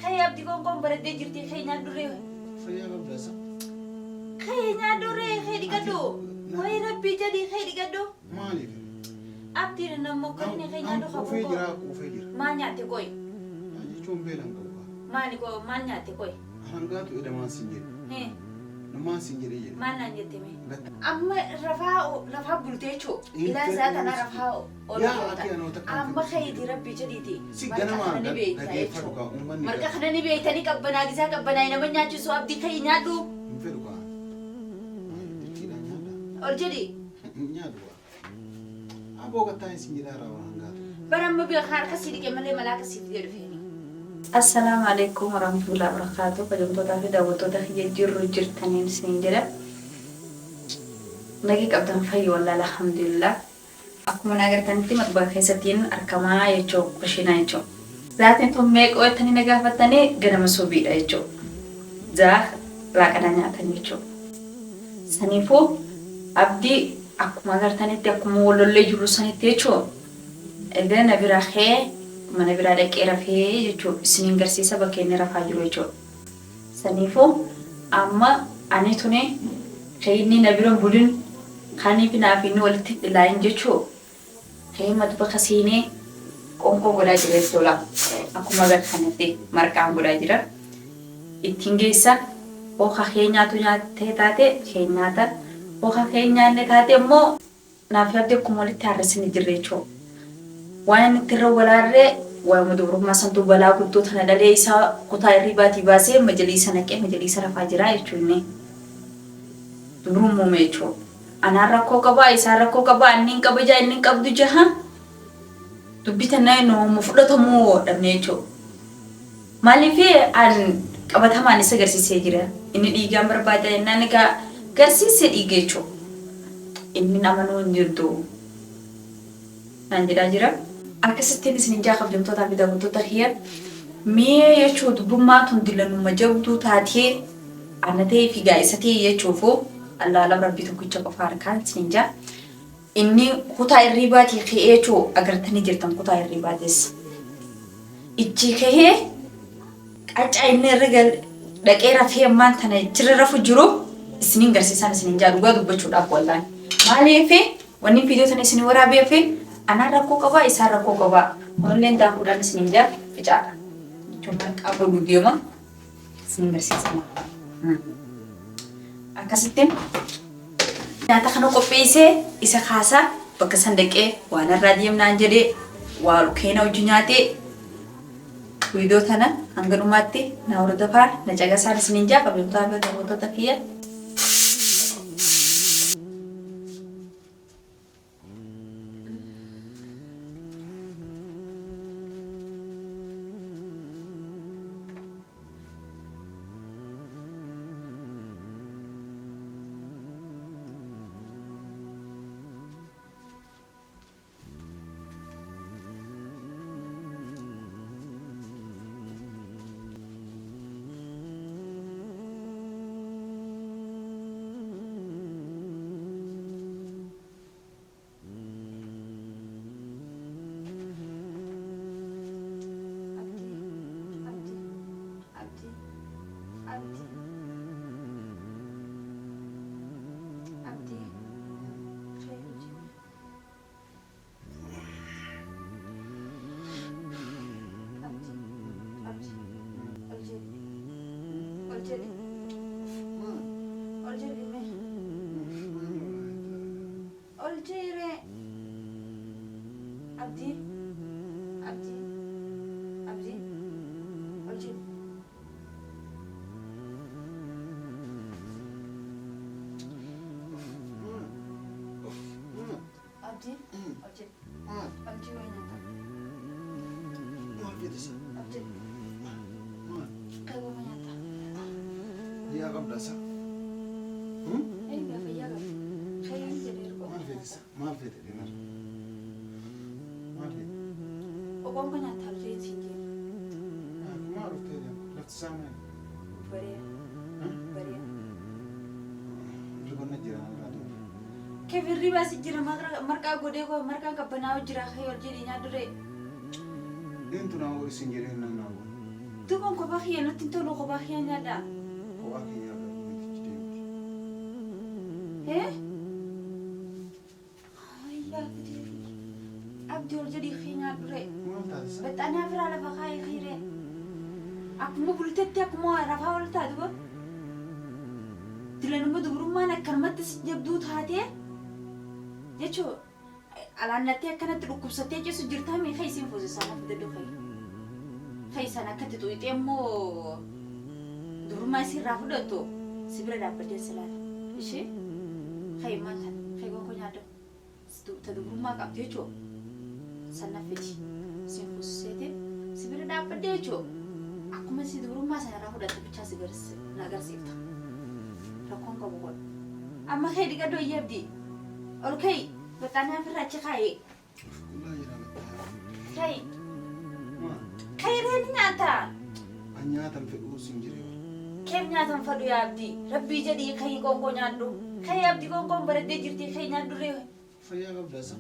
Kayak abdi kongkong berat dia jirti kayaknya dure. Fayyaa qabdaasa. Kayaknya dure kayak digado. Wai rabbi jadi kayak digado. Maaliif? Abdi na mo kayaknya kayaknya do Kuufee jira kuufee jira. Manya te koy. Jechuun beelan qabu. Mani ko manya te koy. Hangaatu edamaan siin jedhe. He. Namaan siin jedhee jedhe. Mana jette me. Gatta. Amma rafa bultecho. Ila zata na rafa. Yaa ati anoo takka. Amma kayak di rabbi jadi ti. Si ganamaa dhageeffadhu kaa uummanni. Marka kana ni beeytani qabbanaa gisaa qabbanaa nama nyaachisu abdi kayii nyaadhu. Hin fedhu kaa. Dirqiidhaan nyaadha. Ol jedhi. Hin nyaadhu waa. Aboo gattaa isin jedhaa waa hangaatu. Baramma beekan harkasii dhiqee malee malaa akkasii fidee dhufeeni. Assalamualaikum warahmatullahi wabarakatuh. Kabajamtootaa fi daawwattoota kiyya jirru jirtaniin isin jedha. Nagee qabdan fayyi wallaahi alhamdulillah. Akkuma agartanitti matbaa keessattiin argamaa jechuun kushiinaa jechuun. Zaatiin tun meeqa ooyitanii na gaafattanii ganama suubiidha jechuun. Zaa laaqana nyaatan jechuun. Saniifuu abdii akkuma agartanitti akkuma wallollee jiru sanitti jechuun. Egaa na biraa kee mana biraa dhaqee rafee jechuun isiniin garsiisa bakka inni rafaa jiru jechuudha. Saniifuu amma ani tuni kayinni na biroon buliin kaanii fi naaf inni walitti ilaahin jechuudha. Kayin matbaa siinee qonkoo godhaa jira jechuudha. Akkuma agartanitti marqaan godhaa jira. Ittiin geessa hooka kee nyaatu nyaattee taate kee nyaata. Hooka kee nyaanne taate immoo naaf yaabdee akkuma walitti harrasanii jirre jechuudha. Waan inni itti irra walaarree waan mudurummaa santuu balaa guddoo tana dhalee isaa kutaa irribaatii baasee majaliisa naqee majaliisa rafaa jira jechuun duruun muume jechuudha. Anaan rakkoo qabaa isaan rakkoo qabaa inni hin qaba jaa inni hin qabdu jaha dubbita na inni fudhatamuu dhabne jechuudha. Maaliif an qabatamaan isa agarsiisee jira inni dhiigaan barbaada jennaan egaa garsiisee dhiiga jechuudha. Inni amanuu hin jirtu naan jedhaa jira. Akkasittiin isin jaa kabajamtootaa fi daawwattoota kiyya mee jechuun dubbummaa tun dilanuma jabduu taatee ana ta'ee fi gaa'isa ta'e jechuufu allaala rabbii tokkicha qofa harkaan isin jaa. Inni kutaa irribaatii ka'ee jechuu agartanii jirtan kutaa irribaatis. Ijji ka'ee qaccaa inni irra dhaqee rafee ammaan tana jira rafu jiru isiniin garsiisaan isiniin jaa dhugaa dubbachuudhaaf wallaan. Maaliif wanni viidiyoo tana isin waraabeef anaan rakkoo qabaa isaan rakkoo qabaa. Onleen daakuudhaan isiniin jaa ficaadha. Jechuun marqaa godhuu deema isiniin garsiisama. Akkasittiin nyaata kana qopheessee isa kaasaa bakka san dhaqee waan irraa deemnaan jedhee waa keena hojii nyaatee viidiyoo tana hanga dhumaatti na hordofaa na caqasaa isiniin jaa kabajamtootaa fi daawwattoota kiyya. Abdi, Abdi, Abdi, Abdi. Abdi, Abdi, Abdi oynata. Maal jedhisa? Abdi, Maal? qabu oynata. Yaa qabdaasa. Egaa fayyaa qabu. Fayyaan jedhee erga. Maal fedhisa? Maal fedhe dinar? Maal fedhe? Obboon kan nyaata abdii siin jedhu. Maal dhuftee deema? Lafti isaa maal? Bareeda. Bareeda. Ribana jira namaa deema. Kefirri baasi jira marqaa godhee koo marqaan qabbanaa jira kee ol jedhee nyaaduree. Eentu naa waliin sin jedhee nan naa waliin. Tu kon ko bakhiya nuti tolu ko bakhiya nyada. Kau akhirnya ada mesti dewi. Eh? Ay ya kiti. Abdul jadi khinya dure. Mau tak sah? Bet ana fira la bakai khire. Aku mau bultet aku mau rafa wal ta du. Dilan mo dugru mana karmat jabdu thate. Jecho ala nati kana trukup sate je sujurta mi khaisin fuzu sana fida do khai. Khai sana kati tu itemo. Durma si rafu do to. Sibra dapat dia selat. Ishi? Khai matan. Khai ko nyado. Stu ta durma kap jecho. Sana fiti. Sin fuzu sete. Sibra dapat dia jecho. Aku masih di rumah saya rahu dan terpecah nagar sifta. Rakon kau bukan. Amma kayak digado iya di. Oke, bertanya peraca kayak. Kulah ya nak tahu. Kayak. Mak, Kayak ini nyata. hanya tanpa urusin jadi. Kayak nyata fadu ya abdi. Rabbi jadi kayak kongko nyadu. Kayak abdi kongko berada jirti kayak nyadu re. Saya kau dasar.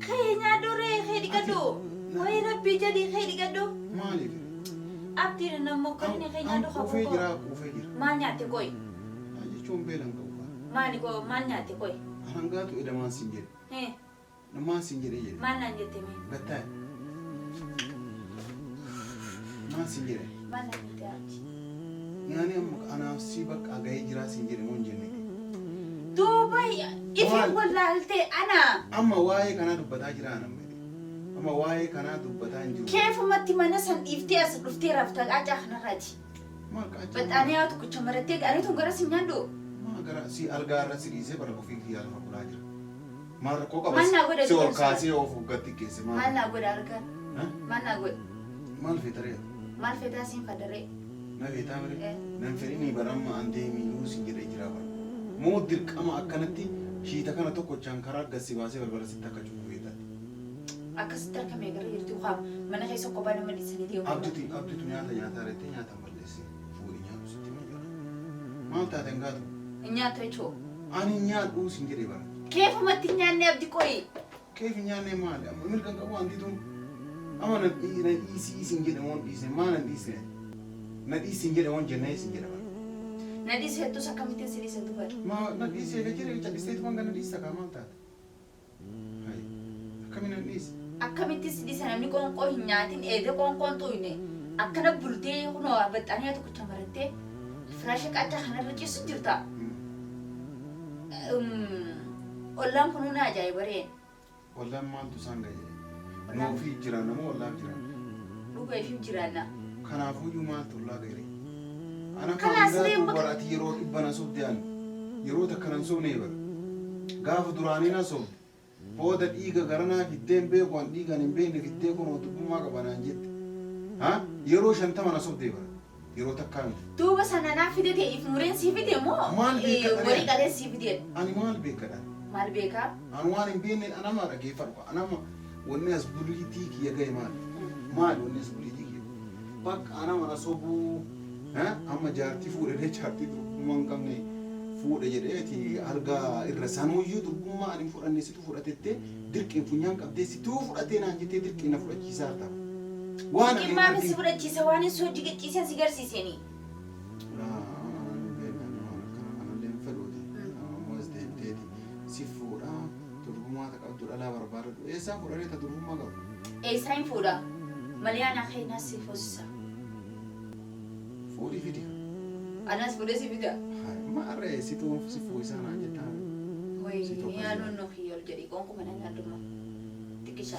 Kayak nyadu re kayak digado. Wah Rabbi jadi kayak digado. Malik. Abdi dan namo kayak kayak nyadu kau Kau kongko. fikir. Manya te koi. Aja combelan kau kan. Mani ko manya te koi. Arangga tu ida masih jadi. Nama sinjir aja. Mana jete me? Betul. Nama sinjir. Mana jete abdi. Yani anak sibak agak hijrah sinjir monjen ni. Dubai, ifin wallalte ana. Amma waye kana dubbata jira nan mai. Amma waye kana dubbata inji. Kef mati mana san ifti as dufti rafta aja khana raji. Ma ka aja. Bat ani atu ku chamarate ani tu gara sinyando. Ma gara si algara si ise bar ko fikri al fakula jira. Mar ko ka Manna goda bas. Si or dikes. kasi o fu gatti ke se ma. Mana god argan. Ha? Mana god. Mal fitare. Mal feta sin fadare. Na fita mare. Eh. Nan feri ni baramma ande mi nu sinjir jira bar. Mo dirqama akkanatti shi ta kana tokko chankara gassi baase balbala sitta ka chuku fita. Akas tar kame gara yirtu kham. Mana kay sokko bana mali sani dio. Abduti nyata rete nyata mallesi. Furi nyatu sitti ma jira. Ma ta tengatu. Nya to cho. Ani nyatu sinjir bar. Kef mati nyanne abdi koi. كيف يعني مالي أما من كان قبوا عندي دون أما نديسي سنجد وان ديسي ما نديسي سنجد وان جناي سنجد Nadi setu sakamite siri setu bar. ما نديسي كجري كجري استيت وان كان نديسي كمان تات هاي كم نديسي Akkamiti sidi sanamni konko hinyatin ede konkon tuyne. Akkana bulte kuno abat ani atu kuchamarate. Flash kaca khana raji sujurta. Ollam kuno na ajai bare. والله ما أنتو سانجا نو في جيران مو والله جيران Duga ifim jirana. كان أفوجو ما أنتو الله غيري أنا خلاص كان ليه ذاتو بك- براتي يروت إبنا سوب ديان يروت كان سوب نيبر غاف دراني نسوب بودا إيجا غرنا في الدين بيكوان إيجا نبين في الدين كونو تبما كبانا جد ها يرو شنتا ما نسوب ديبر يرو تكامل Duba sana na fide te if muren si fide mo. Mal di ka- Wari kale si fide. أنيمال بيكدا Mal beka. أنوان بين أنا ما رجع فرق أنا ما والناس بوليتيك يا جاي مال والناس بوليتيك بق أنا ما نسوبو ها أما جارتي فور ده جارتي تركمان كمني فور ده جري تي أرجع الرسانو يو تركما أنا فور الناس تفور أتته درك إنفنيان كابدي سيتو فور أتنا أنجي تدرك إن فور أجيسار تا وانا Mungkin mami si budak cisa wani so jige cisa sigar si seni. لا أنا بين أنا لين فلودي موز ده تدي سيفورا تركما تكابدو على بربار إيه سافور أريد تركما كابدو Eh sain fuda. Maliana khayna si fossa. فوري فيديو Anas fuda si fide. هاي ما أرى سيتو سيفوي سانا جدا Woi, Situ ya kaya. no khiyol jadi konko mananya duma. Tikisa.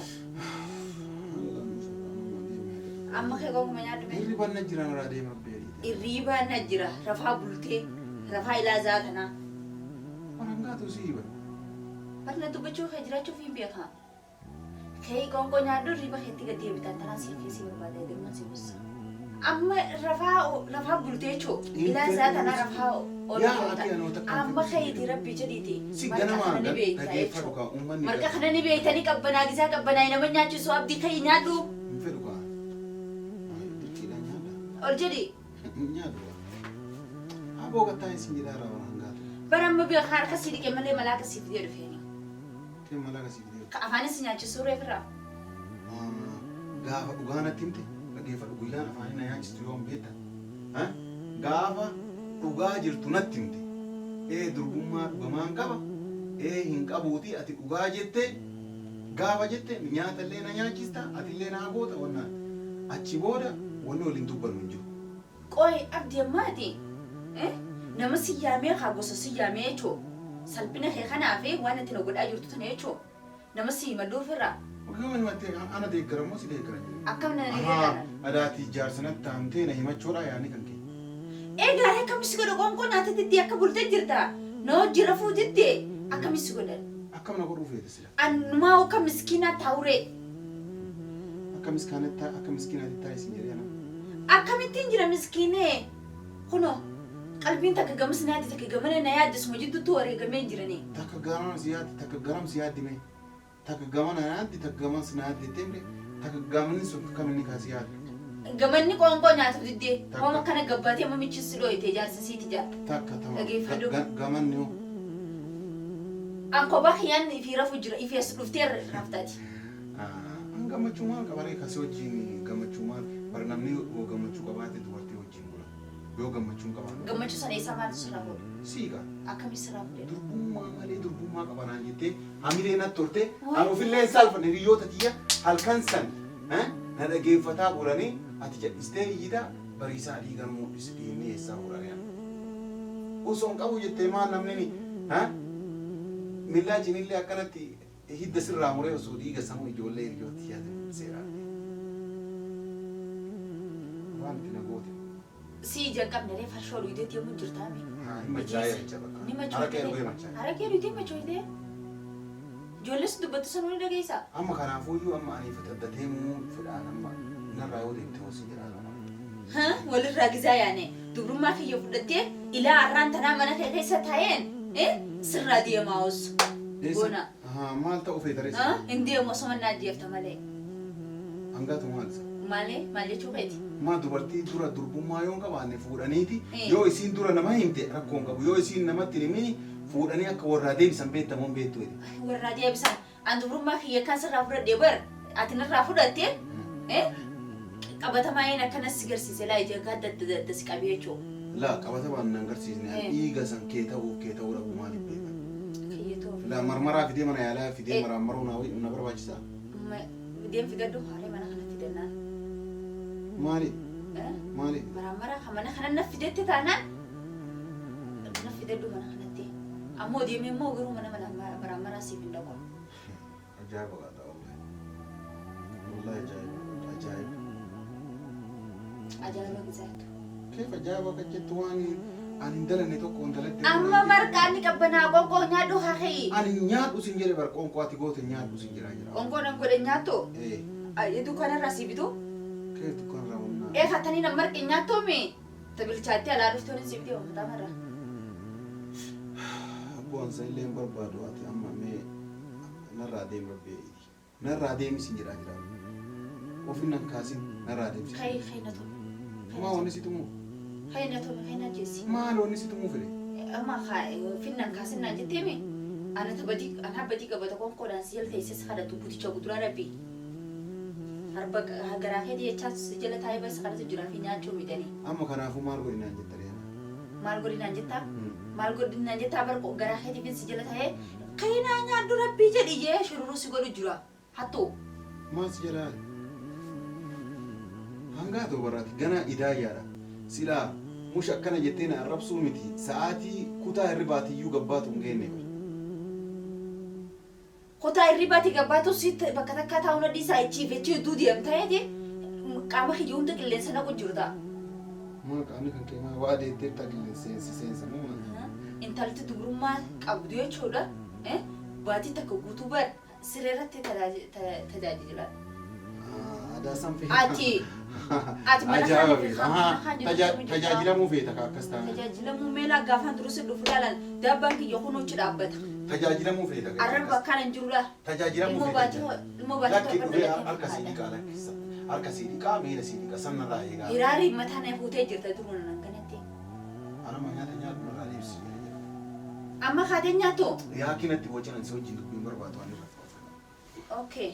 Amma kay konko mananya duma. اللي بدنا نجران رادي مبدئي Iriba na jira, rafa bulte, rafa ila zatana. orang nggak tuh sih bang Parna tu becho kay jira chufi biya ka. Kay konko nyado riba kay tiga dia bitan tanah si kay si berbada dengan si busa. Amma rafa bulte cho, ila zatana rafa Ya, aki anu tekan Amma fitness kay gitu. tira bicha diti. si gana mah lagi faruka umman nih Marka kana ni biya tani kabbana gisa kabbana ina manya chu so abdi kay nyado. faruka tidak nyada Ol jadi nyada abo kata yang singgih darah orang nggak tuh baram mabiya khar kasi di kemale malaka si video do feni. dia malah kasih video Ka afani sinya chu sura fira. gak ugana timte dhaggeeffadhu guyyaan afaanii na yaachistu yoo hin beektan. Gaafa dhugaa jirtu natti himte. Durbummaa dhugamaan qaba. Hin qabuuti ati dhugaa jette gaafa jette nyaata illee na nyaachista ati illee na goota wannaan. Achi booda wanni waliin dubbannu hin jiru. Qoy abdii ammaati. Nama si yaamee haa gosa si yaamee jechuudha. Salphina kee kanaaf waan itti na godhaa jirtu tana jechuudha. Nama si madduu ofirraa. Wakiluma himattee ana deeggaramoo si deeggaran jiru. Akkam na deeggaran. Adaati jaarsanatti taa'amtee na himachuudha yaani kan kee. Gaarii akkamitti godha qoonqoo nyaata diddee akka bultee jirta. Na hojii rafuu diddee akkamitti godhan. Akkam na godhuu feete sila. Annumaa akka miskiinaa taa'uree. Akka miskiinaatti taa'e si jedhee ana. Akkamittiin jira miskiinee. Kunoo qalbiin takka gamas na yaadde takka gamana na yaaddisuma jidduutti wareegamee jiranii. Takka gamas yaadde takka garam si yaadde mee. Takka gamana yaadde takka gamas na yaadde tembe takka gamanni sun kam inni kaasi yaadde. Gamanni qoonqoo nyaata diddee qooma kana gabbaatee mamichi si dhooyite jaarsisiiti jaa. Takka Dhageeffadhu. gamanni hoo. Ankoo bakiyyaan fi rafuu jira ifi as dhuftee raftaati. An gammachuu maal qabaree kasii wajjin gammachuu maal bari namni yoo gammachuu qabaate dubartii wajjin bula. Yoo gammachuu qabaate. Gammachuu sana eessaa maaltu sirraa fuudha? Siigaa. Akkamii sirraa fuudhe? Durbummaa malee durbummaa qabanaan jettee hamilee natti torte an ofillee saalfanne hiriyoota tiyya halkan san na dhageeffataa oolanii ati jedhistee iyyita bariisaa dhiigan mul'isi dhiinni eessaa oolanii. Osoo hin qabu jettee maal namni millaa jinillee akkanatti hidda sirraa muree osoo dhiiga samuu ijoollee hiriyoota tiyyaate seeraa. Waan itti na goote. Si jalqabnee farshoo dhuguutti yommuu jirtaami. Himma chaayee jecha bakka. Harakee dhugee machaayee. Harakee dhuguutti machootee. Ijoolles dubbatu sanuu ni dhageessaa. Amma kanaafuyyuu amma ani fixaddatee muu fidhaan amma narraa yoo deemte hoos jira. Walirraa gizaa yaane dubrummaa kiyya fudhattee ilaa arraan tanaa mana kee keessa taa'een sirraa deemaa osu. Bona. Maal ta'u feetare? Hin deemu osoo mannaa ajjeefta malee. Hangaatu maal isa? Maal jechuu feeti? Maa dubartii dura durbummaa yoo qabaanne fuudhaniiti yoo isiin dura nama himte rakkoon qabu yoo isiin namatti himini fuudhanii akka warraa deebisan beektamuun beektu jedhe. Warraa deebisan an dubrummaa kiyya kan sirraa fudhadhee bar ati narraa fudhattee qabatamaa inni akkanas si garsiise laa ija akka adda si qabee jechuudha. Laa qabatamaan nan garsiisne dhiiga san kee ta'uu dhabu maaliif beekan? Laa marmaraa fidee mana yaalaa fidee marmaruu na barbaachisaa? Fideen fidadhu haalee mana kana fidannaan. Maali? Maali? Marmaraa mana kana na fidette taanaan na fidadhu mana kanatti. Ammoo deemee immoo garuu mana marmaraa siif hin dhaqu. Ajaa'iba qaata wallahi. Wallahi ajaa'iba. Ajaa'iba gizaatu. Keef ajaa'iba akka jettu waan ani hin dalanne tokko hin daladde. Amma marqaanni qabbanaa qoonqoo nyaadhu haa ka'ii. Ani nyaadhu sin jedhe bar qoonqoo ati goote nyaadhu sin jedhaa jira. Qoonqoo nan godhe nyaattu? Dukkanarraa si bitu? Keef dukkanarraa humnaa. Eegatanii nan marqi nyaattoome? Tabilchaatti alaa dhuftoonni si bitee uummataa marra. Abboon san illee hin barbaadu ati amma mee narraa deemi rabbeeyi. Narraa deemi sin jedhaa jira. Ofin nan kaasin narraa deemi. Kayii na tolu. Maa wanni si tumu? Kayii na tolu kayii na jeesi. Maal wanni si tumu fide? Amma finnan kaasin naan jetteemi? Ana habbatii qabata qoonqoodhaan si jala teessis kadhatu buticha guduraa rabbii. Harba garaa kee jechaas jala taa'ee bas kadhatu jiraa fi nyaachuu midhanii. Amma kanaafuu maal godhinaan jetta reena? Maal godhinaan jettaa? Maal godhinaan jettaa barqoo garaa keetiifin si jala taa'ee kayii naa nyaadhu rabbii jedhi jee shururuu si godhu jira. Hattuu. Maal si jalaa? Hangaa ta'u barraati gana idaayyaadha. Silaa mush akkana jettee na arrabsuu miti sa'aatii kutaa hirribaatiyyuu gabbaatu hin geenne bara. Kutaa hirribaati gabbaatu si bakka takka taa'uu na dhiisaa ichiifechuu hedduu deemtaa jedhe qaama kiyya hunda qilleensa naqu jiru ta'a. Maal qaamni kan kee maal waa deetteetta qilleensi seensa moo maal? Intalti dubrummaa qabdu jechuudha. Baatii takka guutuu bar sireerratti tajaajila. Adaasan fi ati mana tajaajilamuu feeta akkas taa'an. Tajaajilamuu meelaa gaafaan durus dhufu ilaalan dabbaan kiyya kunuuchi dhaabbata. Tajaajilamuu feeta. Arraba akkaan hin jirudha. Tajaajilamuu feeta. Ilmoo baatii Lakki dhufee harka sii dhiqaa lakkisa. Harka sii dhiqaa miila sii dhiqaa sanarraa eegaa. Hiraarii mataa na fuutee jirta duruu nan kanatti. Anama nyaata nyaatu narraa deebisi. Amma kaatee nyaatoo? Yaakinatti wacinan si wajjin dubbiin barbaadu waan irratti. Okay.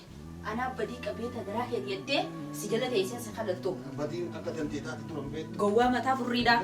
Ana badii qabeeta garaa kee jettee si jala teessee sa kadhattu. Badiin akka dandeetaatti turan beektu. Gowwaa mataa furriidha.